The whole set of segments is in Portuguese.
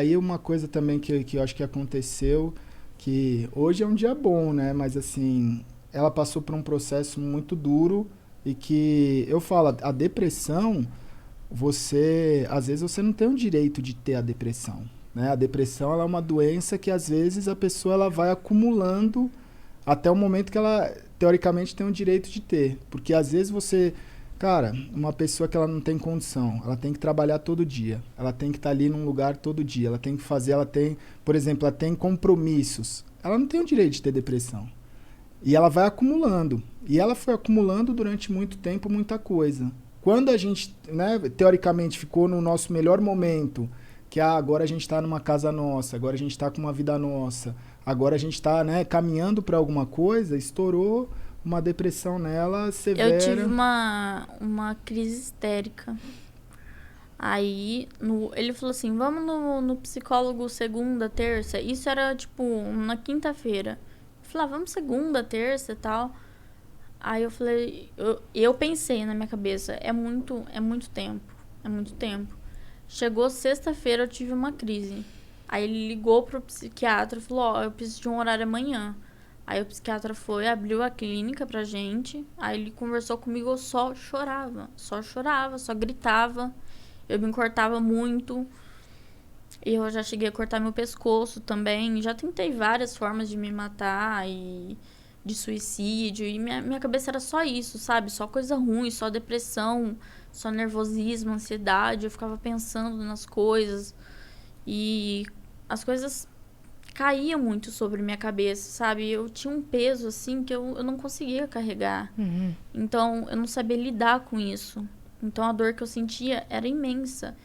Aí uma coisa também que eu acho que aconteceu, que hoje é um dia bom, né? Mas assim, ela passou por um processo muito duro e que eu falo, a depressão, às vezes você não tem o direito de ter a depressão, né? A depressão ela é uma doença que às vezes a pessoa ela vai acumulando até o momento que ela teoricamente tem o direito de ter, porque às vezes você, cara, uma pessoa que ela não tem condição, ela tem que trabalhar todo dia, ela tem que estar ali num lugar todo dia, ela tem que fazer, ela tem, por exemplo, ela tem compromissos, ela não tem o direito de ter depressão. E ela vai acumulando. E ela foi acumulando durante muito tempo muita coisa. Quando a gente, né, teoricamente, ficou no nosso melhor momento, que agora a gente está numa casa nossa, agora a gente está com uma vida nossa, agora a gente está, né, caminhando para alguma coisa, estourou uma depressão nela severa. Eu tive uma crise histérica. Aí, ele falou assim, vamos no psicólogo segunda, terça. Isso era, tipo, na quinta-feira. Eu falei, vamos segunda, terça e tal. Aí eu falei, eu pensei na minha cabeça, é muito tempo, é muito tempo. Chegou sexta-feira, eu tive uma crise. Aí ele ligou pro psiquiatra e falou, eu preciso de um horário amanhã. Aí o psiquiatra foi, abriu a clínica pra gente. Aí ele conversou comigo, eu só chorava, só gritava. Eu me cortava muito. E eu já cheguei a cortar meu pescoço também. Já tentei várias formas de me matar e de suicídio. E minha cabeça era só isso, sabe? Só coisa ruim, só depressão, só nervosismo, ansiedade. Eu ficava pensando nas coisas. E as coisas caíam muito sobre minha cabeça, sabe? Eu tinha um peso, assim, que eu não conseguia carregar. Uhum. Então, eu não sabia lidar com isso. Então, a dor que eu sentia era imensa.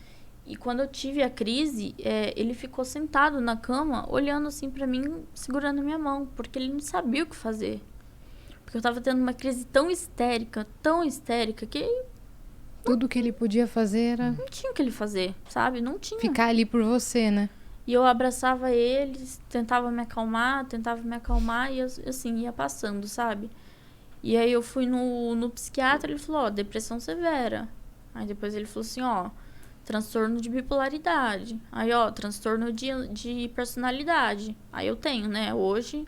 E quando eu tive a crise, ele ficou sentado na cama, olhando assim pra mim, segurando minha mão, porque ele não sabia o que fazer. Porque eu tava tendo uma crise tão histérica, que Tudo que ele podia fazer era não tinha o que ele fazer, sabe? Não tinha. ficar ali por você, né? E eu abraçava ele, tentava me acalmar, e assim, ia passando, sabe? E aí eu fui no psiquiatra, ele falou, depressão severa. Aí depois ele falou assim, transtorno de bipolaridade. Aí, transtorno de personalidade. Aí eu tenho, né? Hoje,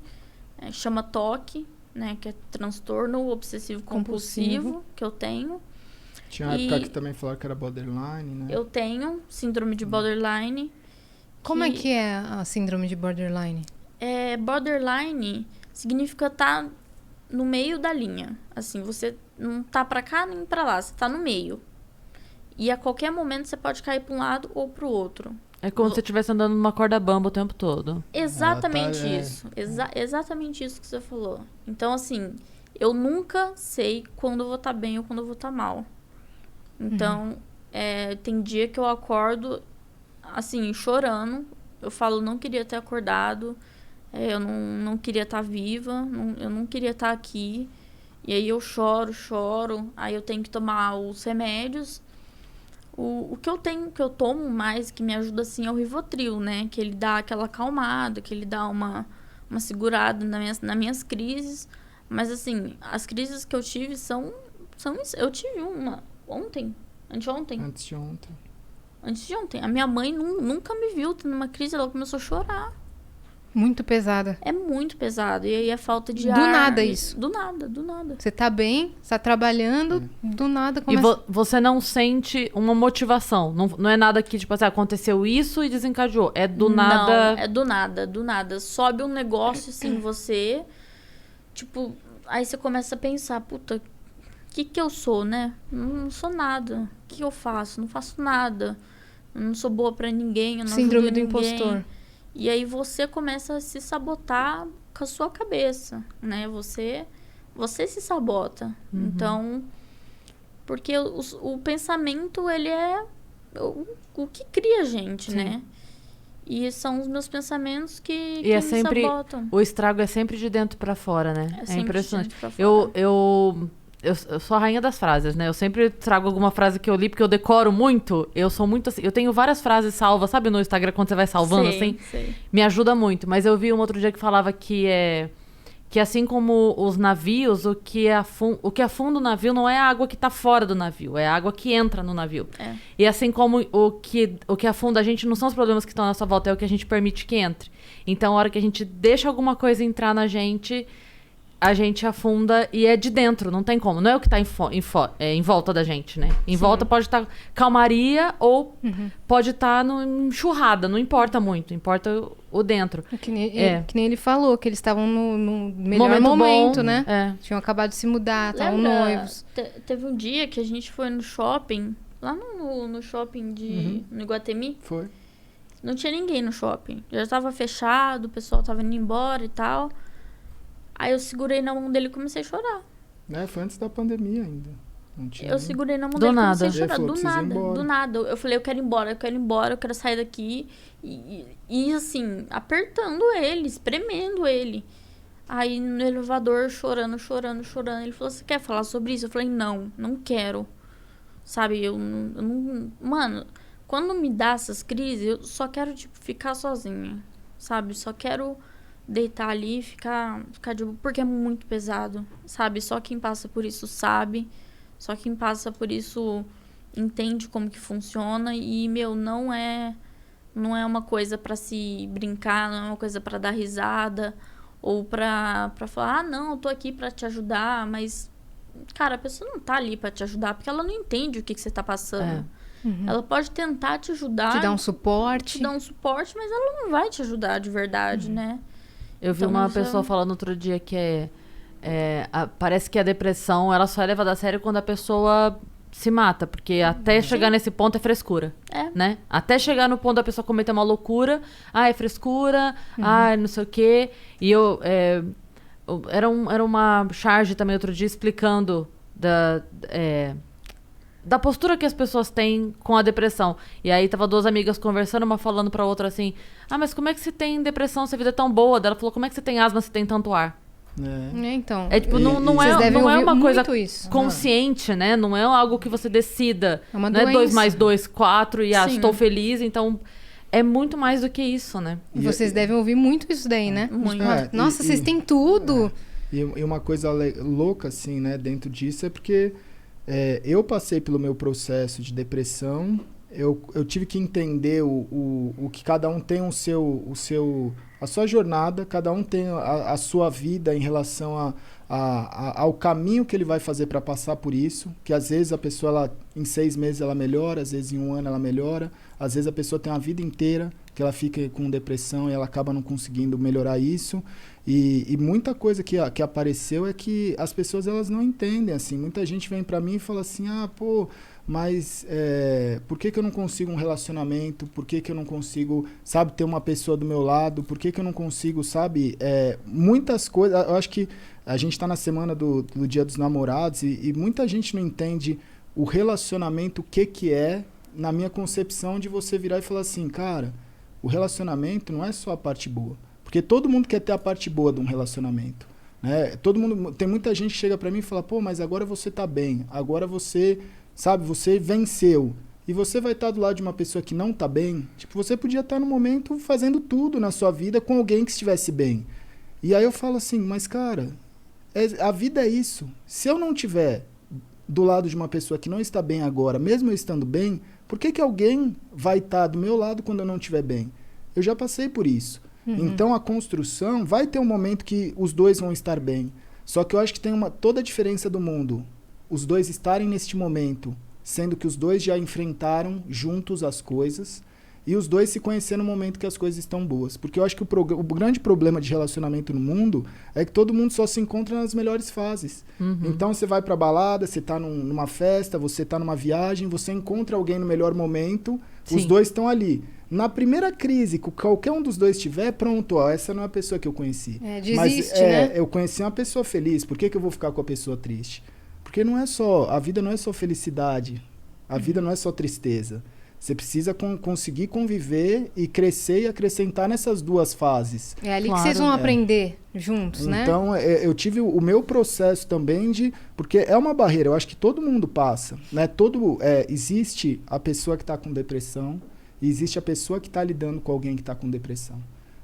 chama TOC, né? Que é transtorno obsessivo compulsivo, que eu tenho. Tinha uma época que também falaram que era borderline, né? Eu tenho síndrome de borderline. Como é que é a síndrome de borderline? Borderline significa estar no meio da linha. Assim, você não tá pra cá nem pra lá, você tá no meio. E a qualquer momento você pode cair pra um lado ou pro outro. É como se você estivesse andando numa corda bamba o tempo todo. Exatamente isso. Exatamente isso que você falou. Então, assim, eu nunca sei quando eu vou estar bem ou quando eu vou estar mal. Então, tem dia que eu acordo, assim, chorando. Eu falo, não queria ter acordado. Eu não queria estar viva. Eu não queria estar aqui. E aí eu choro. Aí eu tenho que tomar os remédios. O que eu tomo mais, que me ajuda, assim, é o Rivotril, né? Que ele dá aquela acalmada, que ele dá uma segurada nas minhas crises. Mas, assim, as crises que eu tive são eu tive uma ontem, anteontem. Antes de ontem. A minha mãe nunca me viu tendo uma crise, ela começou a chorar. Muito pesada. É muito pesado. E aí a falta de ar. Do nada isso. Do nada. Você tá bem, você tá trabalhando, do nada E começa... você não sente uma motivação. Não é nada que, tipo assim, aconteceu isso e desencadeou. É do nada. Não, é do nada. Sobe um negócio assim em você. Tipo, aí você começa a pensar, puta, o que eu sou, né? Não sou nada. O que eu faço? Não faço nada. Eu não sou boa pra ninguém, eu não Síndrome ajudo do ninguém. impostor. E aí você começa a se sabotar com a sua cabeça, né? Você se sabota. Então, porque o pensamento, ele é o que cria a gente, né? E são os meus pensamentos que E é me sempre. sabotam. O estrago é sempre de dentro pra fora, né? É É sempre impressionante. de dentro pra fora. Eu sou a rainha das frases, né? Eu sempre trago alguma frase que eu li, porque eu decoro muito. Eu sou muito assim. Eu tenho várias frases salvas, sabe, no Instagram, quando você vai salvando, assim? Sei. Me ajuda muito. Mas eu vi um outro dia que falava que assim como os navios, o que afunda o navio não é a água que está fora do navio, é a água que entra no navio. É. E assim como o que afunda a gente não são os problemas que estão à nossa volta, é o que a gente permite que entre. Então, a hora que a gente deixa alguma coisa entrar na gente, a gente afunda e é de dentro, não tem como. Não é o que está em volta da gente, né? Em volta pode estar calmaria ou pode estar enxurrada, não importa muito, importa o dentro. Que nem ele falou, que eles estavam no melhor Momento momento, bom, né? é. Tinham acabado de se mudar, estavam Lembra, noivos. Teve um dia que a gente foi no shopping, lá no shopping no Iguatemi. Foi. Não tinha ninguém no shopping. Já tava fechado, o pessoal tava indo embora e tal. Aí eu segurei na mão dele e comecei a chorar. Foi antes da pandemia ainda. Não tinha... Eu segurei na mão Do dele e nada. comecei a chorar. Ele falou, Do "Preciso ir nada, embora." do nada. Eu falei, eu quero ir embora, eu quero sair daqui. E assim, apertando ele, espremendo ele. Aí no elevador, chorando. Ele falou, você quer falar sobre isso? Eu falei, não quero. Sabe, eu não... Mano, quando me dá essas crises, eu só quero, tipo, ficar sozinha. Sabe, só quero deitar ali e ficar de boa, porque é muito pesado, sabe? Só quem passa por isso sabe. Só quem passa por isso entende como que funciona. E, não é uma coisa pra se brincar, não é uma coisa pra dar risada. Ou pra falar, não, eu tô aqui pra te ajudar. Mas, cara, a pessoa não tá ali pra te ajudar, porque ela não entende o que você tá passando. Ela pode tentar te ajudar. Te dar um suporte. Mas ela não vai te ajudar de verdade, né? Eu vi uma pessoa falando outro dia que parece que a depressão ela só é levada a sério quando a pessoa se mata, porque até chegar nesse ponto é frescura, né? Até chegar no ponto da pessoa cometer uma loucura, é frescura, não sei o quê. E era uma charge também outro dia explicando da postura que as pessoas têm com a depressão. E aí tava duas amigas conversando, uma falando pra outra assim, mas como é que você tem depressão se a vida é tão boa? Ela falou, como é que você tem asma se tem tanto ar? Então. Tipo, não vocês devem é ouvir uma coisa muito isso. consciente, né? Não é algo que você decida. É uma não é 2 doença. mais 2, 4 e Sim. estou feliz. Então, é muito mais do que isso, né? E vocês devem ouvir muito isso daí, né? Muito. Nossa, vocês têm tudo. E uma coisa louca, assim, né, dentro disso é porque eu passei pelo meu processo de depressão, eu tive que entender o que cada um tem a sua jornada, cada um tem a sua vida em relação ao caminho que ele vai fazer para passar por isso, que às vezes a pessoa, em 6 meses ela melhora, às vezes em 1 ano ela melhora, às vezes a pessoa tem uma vida inteira que ela fica com depressão e ela acaba não conseguindo melhorar isso. E muita coisa que apareceu é que as pessoas elas não entendem, assim. Muita gente vem pra mim e fala assim, mas por que eu não consigo um relacionamento? Por que eu não consigo, sabe, ter uma pessoa do meu lado? Por que eu não consigo, sabe, muitas coisas. Eu acho que a gente tá na semana do Dia dos Namorados e muita gente não entende o relacionamento, o que é, na minha concepção, de você virar e falar assim, cara, o relacionamento não é só a parte boa. Porque todo mundo quer ter a parte boa de um relacionamento, né? Tem muita gente que chega pra mim e fala, mas agora você tá bem, agora você, sabe, você venceu. E você vai estar do lado de uma pessoa que não tá bem, tipo, você podia estar no momento fazendo tudo na sua vida com alguém que estivesse bem. E aí eu falo assim, mas cara, a vida é isso. Se eu não tiver do lado de uma pessoa que não está bem agora, mesmo eu estando bem, por que alguém vai estar do meu lado quando eu não estiver bem? Eu já passei por isso. Então a construção vai ter um momento que os dois vão estar bem. Só que eu acho que tem toda a diferença do mundo. Os dois estarem neste momento, sendo que os dois já enfrentaram juntos as coisas e os dois se conhecendo no momento que as coisas estão boas. Porque eu acho que o grande problema de relacionamento no mundo é que todo mundo só se encontra nas melhores fases. Então você vai pra balada, você tá numa festa, você tá numa viagem, você encontra alguém no melhor momento, os dois estão ali. Na primeira crise que qualquer um dos dois tiver, pronto, essa não é a pessoa que eu conheci. Desiste, né? Eu conheci uma pessoa feliz, por que eu vou ficar com a pessoa triste? Porque a vida não é só felicidade, a vida não é só tristeza. Você precisa conseguir conviver e crescer e acrescentar nessas duas fases. É ali que vocês vão aprender juntos, né? Então, eu tive o meu processo também porque é uma barreira, eu acho que todo mundo passa, né? Existe a pessoa que está com depressão, e existe a pessoa que está lidando com alguém que está com depressão.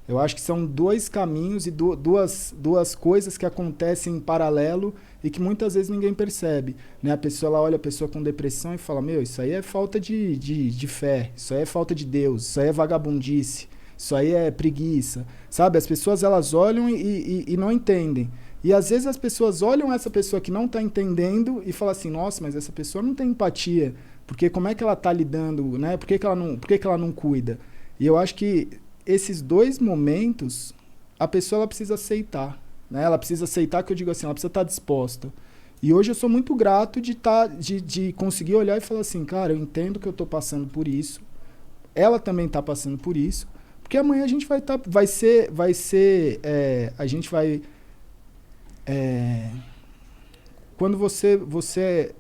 Eu acho que são dois caminhos e duas coisas que acontecem em paralelo e que muitas vezes ninguém percebe, né? A pessoa, ela olha a pessoa com depressão e fala, isso aí é falta de fé, isso aí é falta de Deus, isso aí é vagabundice, isso aí é preguiça, sabe? As pessoas, elas olham e não entendem. E às vezes as pessoas olham essa pessoa que não está entendendo e falam assim, nossa, mas essa pessoa não tem empatia, porque como é que ela está lidando, né? Por que ela não cuida? E eu acho que esses dois momentos, a pessoa, ela precisa aceitar, né? Ela precisa aceitar, que eu digo assim, ela precisa estar disposta. E hoje eu sou muito grato de conseguir olhar e falar assim, cara, eu entendo que eu estou passando por isso, ela também está passando por isso, porque amanhã a gente quando você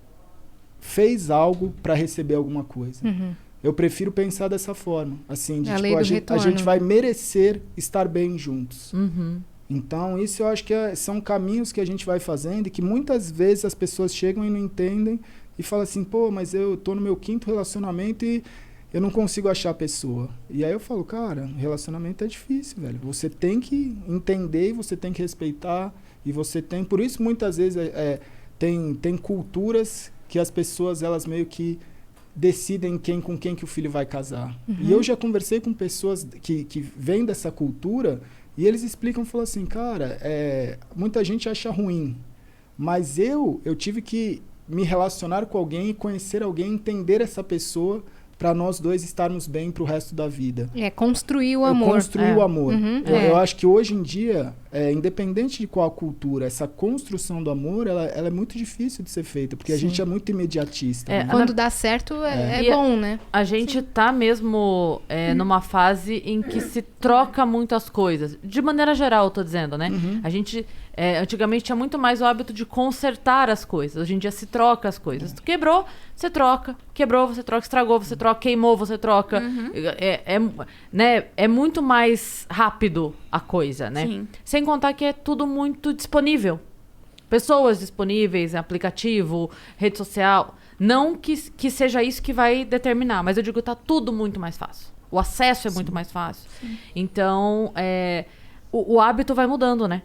fez algo para receber alguma coisa. Uhum. Eu prefiro pensar dessa forma, assim, de tipo, a gente vai merecer estar bem juntos. Uhum. Então, isso eu acho que são caminhos que a gente vai fazendo e que muitas vezes as pessoas chegam e não entendem e falam assim, pô, mas eu tô no meu 5º relacionamento e eu não consigo achar a pessoa. E aí eu falo, cara, relacionamento é difícil, velho. Você tem que entender e você tem que respeitar e você tem... Por isso, muitas vezes, tem culturas que as pessoas, elas meio que decidem com quem que o filho vai casar. Uhum. E eu já conversei com pessoas que vêm dessa cultura e eles explicam, falam assim, cara, muita gente acha ruim, mas eu tive que me relacionar com alguém, conhecer alguém, entender essa pessoa para nós dois estarmos bem pro resto da vida. Construir o amor. Construir o amor. Uhum. Eu acho que hoje em dia, independente de qual cultura, essa construção do amor, ela é muito difícil de ser feita, porque a gente é muito imediatista. Né? Quando dá certo, é bom, né? A gente tá mesmo numa fase em que se troca muitas coisas. De maneira geral, eu tô dizendo, né? Uhum. A gente, antigamente, tinha muito mais o hábito de consertar as coisas. Hoje em dia se troca as coisas. Tu quebrou, você troca. Quebrou, você troca. Estragou, você troca. Queimou, você troca. Uhum. É muito mais rápido a coisa, né? Sim. Sem contar que é tudo muito disponível. Pessoas disponíveis, aplicativo, rede social. Não que seja isso que vai determinar, mas eu digo que tá tudo muito mais fácil. O acesso é muito mais fácil. Sim. Então, o hábito vai mudando, né?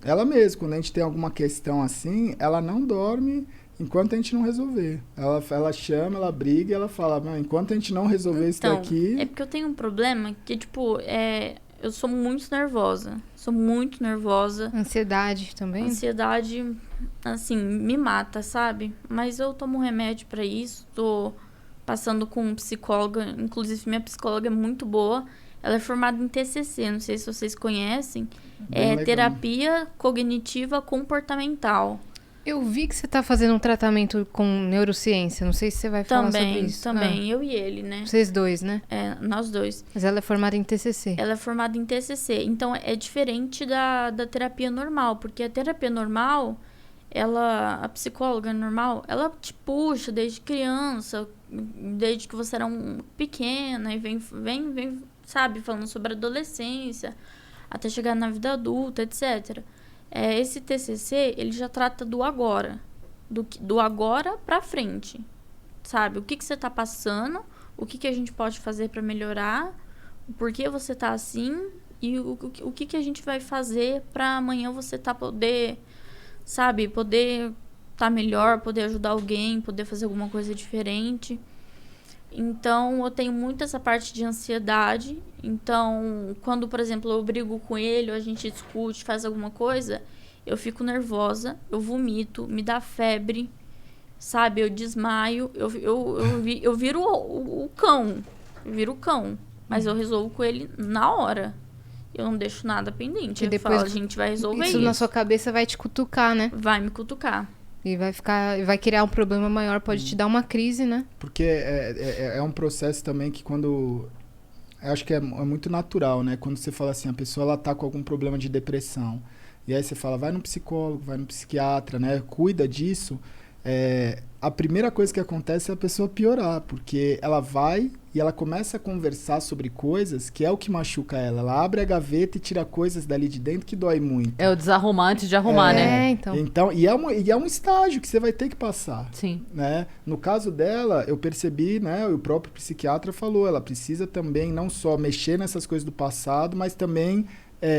Ela mesma, quando a gente tem alguma questão assim, ela não dorme enquanto a gente não resolver. Ela chama, ela briga e ela fala, enquanto a gente não resolver isso daqui... É porque eu tenho um problema que, tipo, eu sou muito nervosa. Sou muito nervosa. Ansiedade também? Ansiedade, assim, me mata, sabe? Mas eu tomo remédio pra isso. Tô passando com psicóloga. Inclusive, minha psicóloga é muito boa. Ela é formada em TCC, não sei se vocês conhecem. Terapia Cognitiva Comportamental. Eu vi que você tá fazendo um tratamento com neurociência. Não sei se você vai falar sobre isso. Também, eu e ele, né? Vocês dois, né? Nós dois. Mas ela é formada em TCC. Ela é formada em TCC. Então, é diferente da terapia normal. Porque a terapia normal, a psicóloga normal, ela te puxa desde criança, desde que você era pequena, e vem, sabe, falando sobre a adolescência, até chegar na vida adulta, etc. Esse TCC, ele já trata do agora. Do agora pra frente. Sabe? O que você tá passando, o que a gente pode fazer pra melhorar, por que você tá assim e o que a gente vai fazer pra amanhã você poder tá melhor, poder ajudar alguém, poder fazer alguma coisa diferente. Então, eu tenho muito essa parte de ansiedade. Então, quando, por exemplo, eu brigo com ele, ou a gente discute, faz alguma coisa, eu fico nervosa, eu vomito, me dá febre, sabe? Eu desmaio, eu viro o cão. Eu viro o cão. Mas eu resolvo com ele na hora. Eu não deixo nada pendente. E depois falo, a gente vai resolver isso. Isso na sua cabeça vai te cutucar, né? Vai me cutucar. E vai criar um problema maior, pode te dar uma crise, né? Porque é um processo também que quando... Eu acho que é muito natural, né? Quando você fala assim, a pessoa ela tá com algum problema de depressão. E aí você fala, vai no psicólogo, vai no psiquiatra, né? Cuida disso. a primeira coisa que acontece é a pessoa piorar, porque ela vai e ela começa a conversar sobre coisas que é o que machuca ela. Ela abre a gaveta e tira coisas dali de dentro que dói muito. É o desarrumar antes de arrumar, né? Então, e é um estágio que você vai ter que passar. Sim. Né? No caso dela, eu percebi, né, o próprio psiquiatra falou, ela precisa também não só mexer nessas coisas do passado, mas também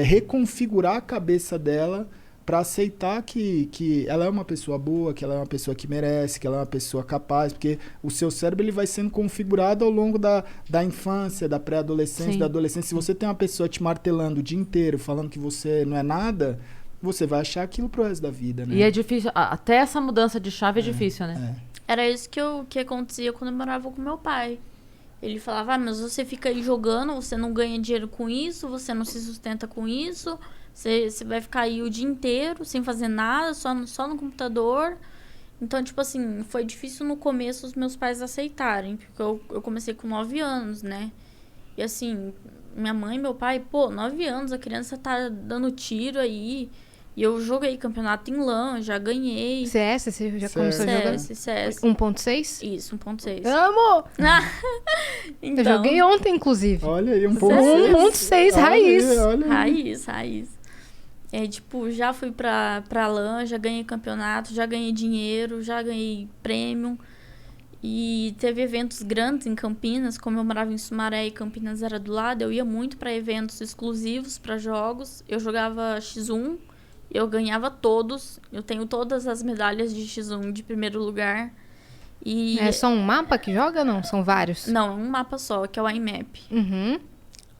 reconfigurar a cabeça dela para aceitar que ela é uma pessoa boa, que ela é uma pessoa que merece, que ela é uma pessoa capaz, porque o seu cérebro ele vai sendo configurado ao longo da infância, da pré-adolescência, da adolescência. Se você tem uma pessoa te martelando o dia inteiro, falando que você não é nada, você vai achar aquilo pro resto da vida, né? E é difícil, até essa mudança de chave é difícil, né? Era isso que acontecia quando eu morava com meu pai. Ele falava, mas você fica aí jogando, você não ganha dinheiro com isso, você não se sustenta com isso... Você vai ficar aí o dia inteiro sem fazer nada, só no computador. Então, tipo assim, foi difícil no começo os meus pais aceitarem. Porque eu comecei com 9 anos, né? E assim, minha mãe e meu pai, 9 anos, a criança tá dando tiro aí. E eu joguei campeonato em LAN, já ganhei. CS, você já começou a jogar? CS. 1.6? Isso, 1.6. Amo! Então, eu joguei ontem, inclusive. Olha aí, 1.6, raiz. Olha aí. Raiz. Já fui pra LAN, já ganhei campeonato, já ganhei dinheiro, já ganhei prêmio. E teve eventos grandes em Campinas, como eu morava em Sumaré e Campinas era do lado, eu ia muito para eventos exclusivos, para jogos. Eu jogava X1, eu ganhava todos. Eu tenho todas as medalhas de X1 de primeiro lugar. E é só um mapa que joga ou não? São vários? Não, é um mapa só, que é o IMAP.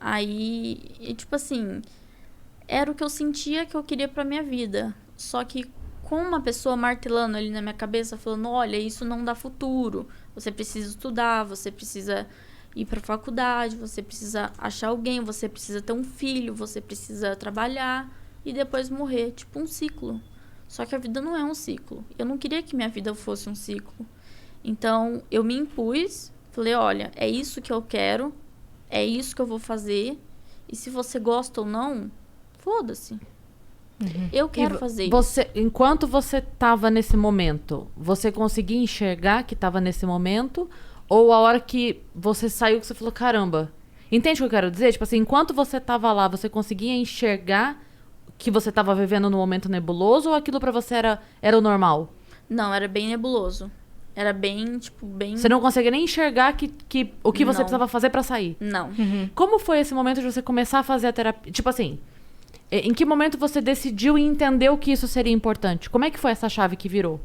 Aí, tipo assim... Era o que eu sentia que eu queria pra minha vida. Só que com uma pessoa martelando ali na minha cabeça, falando, olha, isso não dá futuro. Você precisa estudar, você precisa ir pra faculdade, você precisa achar alguém, você precisa ter um filho, você precisa trabalhar e depois morrer. Tipo um ciclo. Só que a vida não é um ciclo. Eu não queria que minha vida fosse um ciclo. Então, eu me impus, falei, olha, é isso que eu quero, é isso que eu vou fazer. E se você gosta ou não... Foda-se. Eu quero fazer isso. Enquanto você tava nesse momento, você conseguia enxergar que tava nesse momento? Ou a hora que você saiu, que você falou, caramba. Entende o que eu quero dizer? Tipo assim, enquanto você tava lá, você conseguia enxergar que você tava vivendo num momento nebuloso? Ou aquilo pra você era o normal? Não, era bem nebuloso. Era bem, Você não conseguia nem enxergar o que você precisava fazer pra sair? Não. Como foi esse momento de você começar a fazer a terapia? Tipo assim... Em que momento você decidiu e entendeu que isso seria importante? Como é que foi essa chave que virou?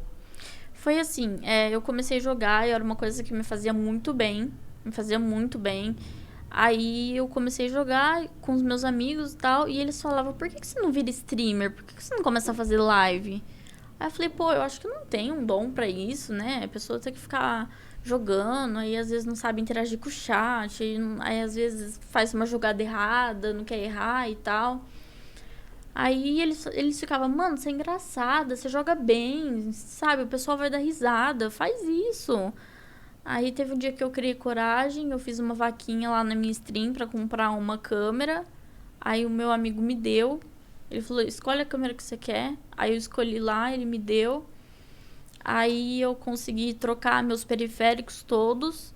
Foi assim, eu comecei a jogar e era uma coisa que me fazia muito bem. Aí eu comecei a jogar com os meus amigos e tal, e eles falavam, por que você não vira streamer? Por que você não começa a fazer live? Aí eu falei, eu acho que eu não tenho um dom pra isso, né? A pessoa tem que ficar jogando, aí às vezes não sabe interagir com o chat, aí às vezes faz uma jogada errada, não quer errar e tal. Aí eles ficavam, mano, você é engraçada, você joga bem, sabe? O pessoal vai dar risada, faz isso. Aí teve um dia que eu criei coragem, eu fiz uma vaquinha lá na minha stream pra comprar uma câmera. Aí o meu amigo me deu, ele falou, escolhe a câmera que você quer. Aí eu escolhi lá, ele me deu. Aí eu consegui trocar meus periféricos todos.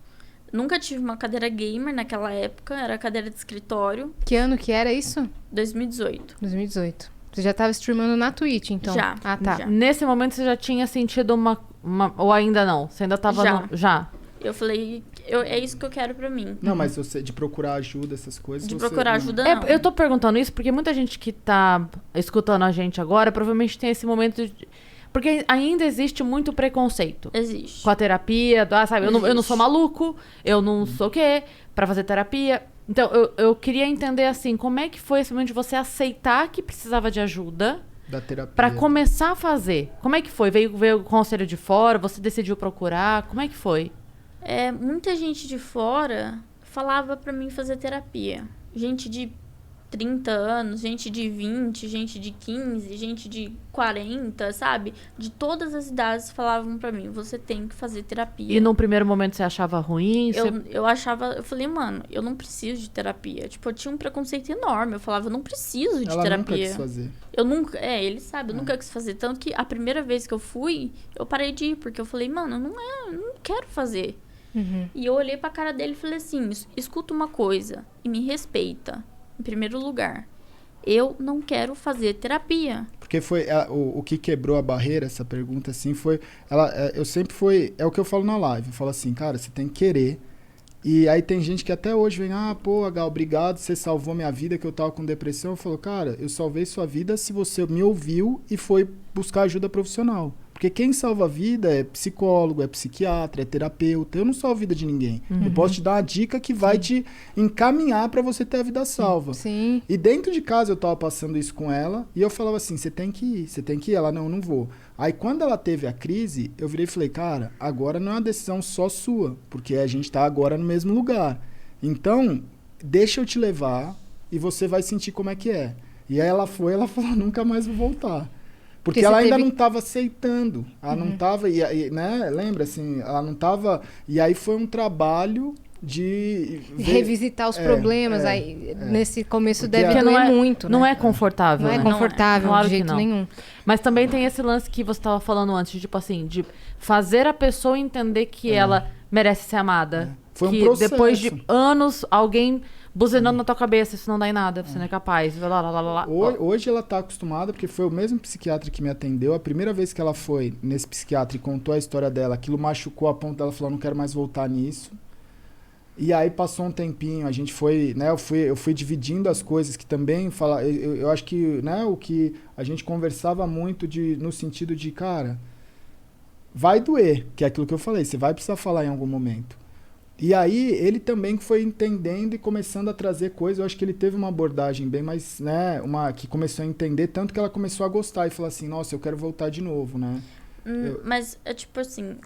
Nunca tive uma cadeira gamer naquela época, era cadeira de escritório. Que ano que era isso? 2018. 2018. Você já estava streamando na Twitch, então? Já. Ah, tá. Já. Nesse momento você já tinha sentido uma... Ou ainda não? Você ainda estava... Já. Eu falei, é isso que eu quero pra mim. Não, mas você, de procurar ajuda, essas coisas... Procurar ajuda, não. Eu tô perguntando isso porque muita gente que tá escutando a gente agora provavelmente tem esse momento de... Porque ainda existe muito preconceito. Existe. Com a terapia, sabe? Eu não sou maluco, eu não sou o quê, pra fazer terapia. Então, eu queria entender, assim, como é que foi esse momento de você aceitar que precisava de ajuda da terapia pra começar a fazer? Como é que foi? Veio o conselho de fora, você decidiu procurar? Como é que foi? Muita gente de fora falava pra mim fazer terapia. Gente de 30 anos, gente de 20, gente de 15, gente de 40, sabe? De todas as idades falavam pra mim, você tem que fazer terapia. E num primeiro momento você achava ruim? Eu achava, eu falei, mano, eu não preciso de terapia. Tipo, eu tinha um preconceito enorme. Eu falava, eu não preciso de Ela terapia. nunca quis fazer. Eu nunca, ele sabe, eu nunca quis fazer. Tanto que a primeira vez que eu fui, eu parei de ir, porque eu falei, mano, eu não quero fazer. E eu olhei pra cara dele e falei assim, escuta uma coisa e me respeita. Em primeiro lugar, eu não quero fazer terapia. Porque foi o que quebrou a barreira, essa pergunta, assim, foi... eu sempre fui... É o que eu falo na live. Eu falo assim, cara, você tem que querer. E aí tem gente que até hoje vem, pô, Gal, obrigado, você salvou minha vida, que eu tava com depressão. Eu falo, cara, eu salvei sua vida se você me ouviu e foi buscar ajuda profissional. Porque quem salva a vida é psicólogo, é psiquiatra, é terapeuta. Eu não salvo a vida de ninguém. Eu posso te dar uma dica que vai te encaminhar para você ter a vida salva. Sim. E dentro de casa eu tava passando isso com ela e eu falava assim, você tem que ir, você tem que ir. Ela, não vou. Aí quando ela teve a crise, eu virei e falei, cara, agora não é uma decisão só sua, porque a gente tá agora no mesmo lugar. Então, deixa eu te levar e você vai sentir como é que é. E aí ela falou, nunca mais vou voltar. Porque ela ainda não estava aceitando. Ela não estava, né? Lembra, assim, ela não estava... E aí foi um trabalho de... Revisitar os problemas. Aí, nesse começo porque deve doer muito, Não né? é confortável, Não é né? confortável Claro de que jeito não. nenhum. Mas também tem esse lance que você estava falando antes, de, tipo assim, de fazer a pessoa entender que ela merece ser amada. Foi um que processo. depois de anos, alguém buzinando na tua cabeça, isso não dá em nada, você não é capaz. Hoje ela tá acostumada, porque foi o mesmo psiquiatra que me atendeu. A primeira vez que ela foi nesse psiquiatra e contou a história dela, aquilo machucou a ponto dela falar, não quero mais voltar nisso. E aí passou um tempinho, a gente foi, né, eu fui dividindo as coisas que também eu acho que, né, o que a gente conversava muito no sentido de, cara, vai doer, que é aquilo que eu falei, você vai precisar falar em algum momento. E aí ele também foi entendendo e começando a trazer coisas, eu acho que ele teve uma abordagem bem mais, né, que começou a entender, tanto que ela começou a gostar e falou assim, nossa, eu quero voltar de novo, né. Mas é tipo assim,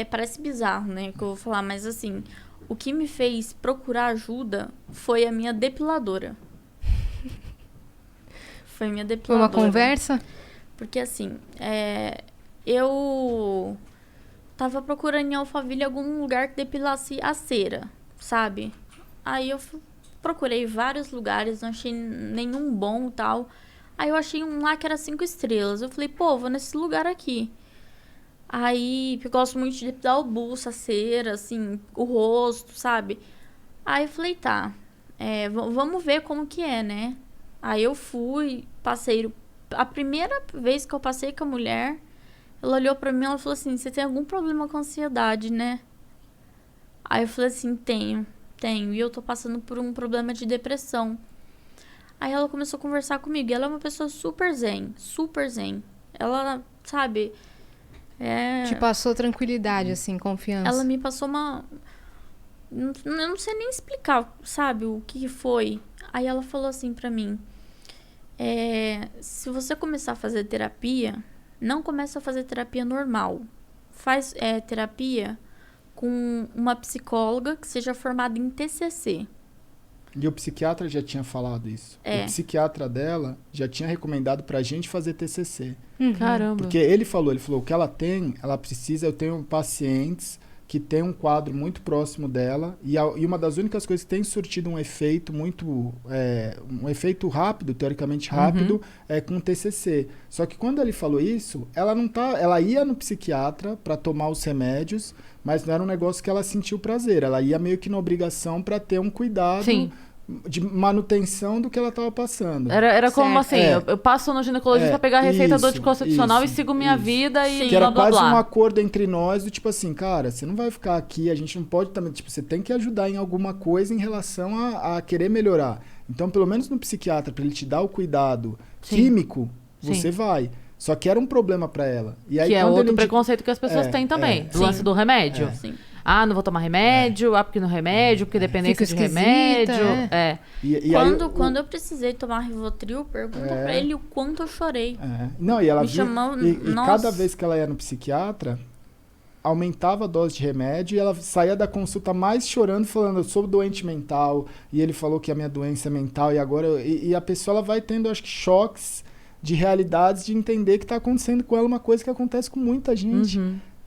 parece bizarro, né, que eu vou falar, mas assim, o que me fez procurar ajuda foi a minha depiladora. Foi minha Foi depiladora. uma conversa? Porque assim, eu tava procurando em Alphaville algum lugar que depilasse a cera, sabe? Aí eu procurei vários lugares, não achei nenhum bom e tal. Aí eu achei um lá que era 5 estrelas. Eu falei, pô, vou nesse lugar aqui. Aí, eu gosto muito de depilar o buço, a cera, assim, o rosto, sabe? Aí eu falei, tá, vamos ver como que é, né? Aí eu fui, passei. A primeira vez que eu passei com a mulher, ela olhou pra mim e ela falou assim, você tem algum problema com ansiedade, né? Aí eu falei assim, tenho. E eu tô passando por um problema de depressão. Aí ela começou a conversar comigo. E ela é uma pessoa super zen. Ela, sabe... Te passou tranquilidade, assim, confiança. Ela me passou uma... Eu não sei nem explicar, sabe, o que foi. Aí ela falou assim pra mim... se você começar a fazer terapia, não começa a fazer terapia normal. Faz terapia com uma psicóloga que seja formada em TCC. E o psiquiatra já tinha falado isso. É. O psiquiatra dela já tinha recomendado pra gente fazer TCC. Caramba. Porque ele falou, o que ela tem, ela precisa, eu tenho pacientes que tem um quadro muito próximo dela e uma das únicas coisas que tem surtido um efeito muito, um efeito rápido, teoricamente rápido, é com o TCC. Só que quando ele falou isso, ela ia no psiquiatra para tomar os remédios, mas não era um negócio que ela sentiu prazer. Ela ia meio que na obrigação para ter um cuidado. Sim. De manutenção do que ela estava passando. Era como assim, eu passo no ginecologista pra pegar a receita do isso, anticoncepcional e sigo minha vida e que era blá, blá, quase blá. um acordo entre nós do tipo assim, cara, você não vai ficar aqui, a gente não pode também, tipo, você tem que ajudar em alguma coisa em relação a querer melhorar. Então, pelo menos no psiquiatra, para ele te dar o cuidado químico, você vai. Só que era um problema para ela. E aí, que é quando outro preconceito que as pessoas têm também, do lance do remédio. Sim. Ah, não vou tomar remédio, porque no remédio, porque dependência de remédio. Quando eu precisei tomar Rivotril, pergunta pra ele o quanto eu chorei. Não, e ela Me chamou, e cada vez que ela ia no psiquiatra, aumentava a dose de remédio e ela saía da consulta mais chorando, falando, eu sou doente mental, e ele falou que a minha doença é mental, e agora... E a pessoa ela vai tendo, acho que, choques de realidades, de entender que está acontecendo com ela uma coisa que acontece com muita gente.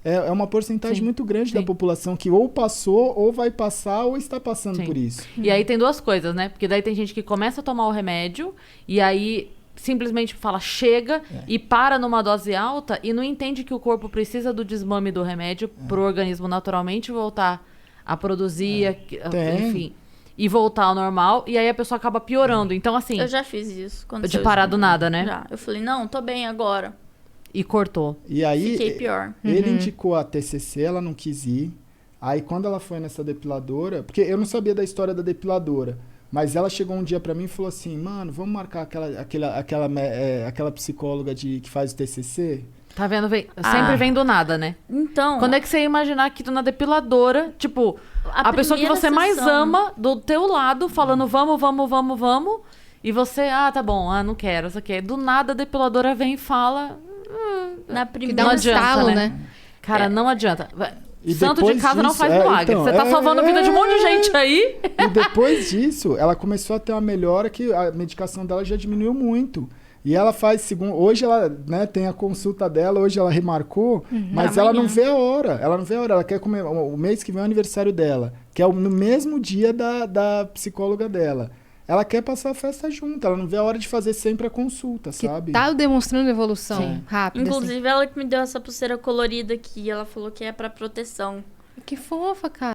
É uma porcentagem muito grande da população que ou passou, ou vai passar, ou está passando por isso. E aí tem duas coisas, né? Porque daí tem gente que começa a tomar o remédio e aí simplesmente fala chega e para numa dose alta e não entende que o corpo precisa do desmame do remédio para o organismo naturalmente voltar a produzir, enfim, e voltar ao normal. E aí a pessoa acaba piorando. Então, assim... Eu já fiz isso. De parar do nada, né? Já. Eu falei, não, tô bem agora. E cortou. E aí, fiquei pior. Ele indicou a TCC, ela não quis ir. Aí, quando ela foi nessa depiladora... Porque eu não sabia da história da depiladora. Mas ela chegou um dia pra mim e falou assim... Mano, vamos marcar aquela psicóloga que faz o TCC? Tá vendo? Sempre vem do nada, né? Então... Quando é que você ia imaginar que na depiladora... Tipo, a pessoa que você mais ama do teu lado... Falando vamos... E você... tá bom. Não quero. Isso aqui. Do nada a depiladora vem e fala... Na primeira... Que dá um estalo, né? Cara, não adianta. E santo de casa não faz milagre. Então, você tá salvando a vida de um monte de gente aí. E depois disso, ela começou a ter uma melhora que a medicação dela já diminuiu muito. E ela faz, hoje ela, né, tem a consulta dela, hoje ela remarcou, mas ela não vê a hora. Ela não vê a hora, ela quer comer. O mês que vem é o aniversário dela, que é no mesmo dia da psicóloga dela. Ela quer passar a festa junto, ela não vê a hora de fazer sempre a consulta, sabe? Tá demonstrando evolução rápida. Inclusive, ela que me deu essa pulseira colorida aqui, ela falou que é pra proteção. Que fofa, cara.